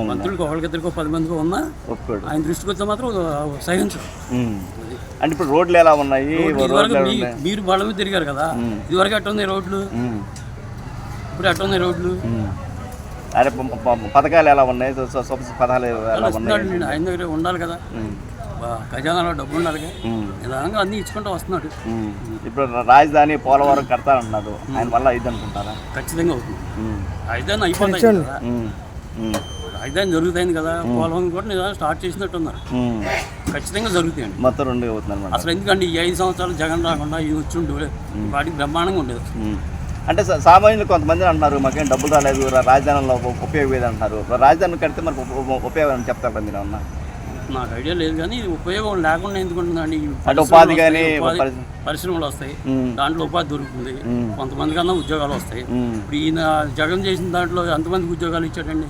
మంత్రులకు ఒకరికిద్దరికో 10 మందికో ఉన్నా ఒప్పుకోడు. ఆయన దృష్టికి వస్తే మాత్రం సహించరు. అంటే ఇప్పుడు రోడ్లు ఎలా ఉన్నాయి? మీరు బళ్ళ మీద తిరిగారు కదా, ఇదివరకు ఎట్ట ఉన్నాయి రోడ్లు, ఇప్పుడు ఎట్ట ఉన్నాయి రోడ్లు? అరే పథకాలు ఎలా ఉన్నాయి? పథకాలు ఎలా ఉన్నాయి? ఆయన దగ్గర ఉండాలి కదా, ఖజానాలో డబ్బు ఉండాలి కదా, నిదానంగా అన్ని ఇచ్చుకుంటూ వస్తున్నాడు. ఇప్పుడు రాజధాని పోలవరం కడతారంటున్నారు, ఆయన వల్ల ఇది అనుకుంటారా? ఖచ్చితంగా అవుతుంది. రాజధాని అయిపోతుంది కదా, రాజధాని జరుగుతుంది కదా, పోలవరం కూడా నిదానం స్టార్ట్ చేసినట్టు ఉన్నారు. ఖచ్చితంగా జరుగుతాయండి. మొత్తం 2 అవుతున్నారు అసలు ఎందుకంటే ఈ 5 సంవత్సరాలు జగన్ రాకుండా ఇది వచ్చి ఉండే వాటికి బ్రహ్మాండంగా ఉండేది. అంటే సామాన్యులు కొంతమంది అంటున్నారు మాకేం డబ్బులు రాలేదు, రాజధానిలో ఉపయోగం అంటున్నారు. రాజధాని కడితే మరి ఉపయోగం అని చెప్తారు కదా మీరు అన్న? నాకు ఐడియా లేదు కానీ ఉపయోగం లేకుండా ఎందుకు ఉంటుందండి? ఉపాధి కానీ పరిశ్రమలు వస్తాయి, దాంట్లో ఉపాధి దొరుకుతుంది, కొంతమంది కన్నా ఉద్యోగాలు వస్తాయి. ఇప్పుడు ఈయన జగన్ చేసిన దాంట్లో ఎంతమందికి ఉద్యోగాలు ఇచ్చాడండి?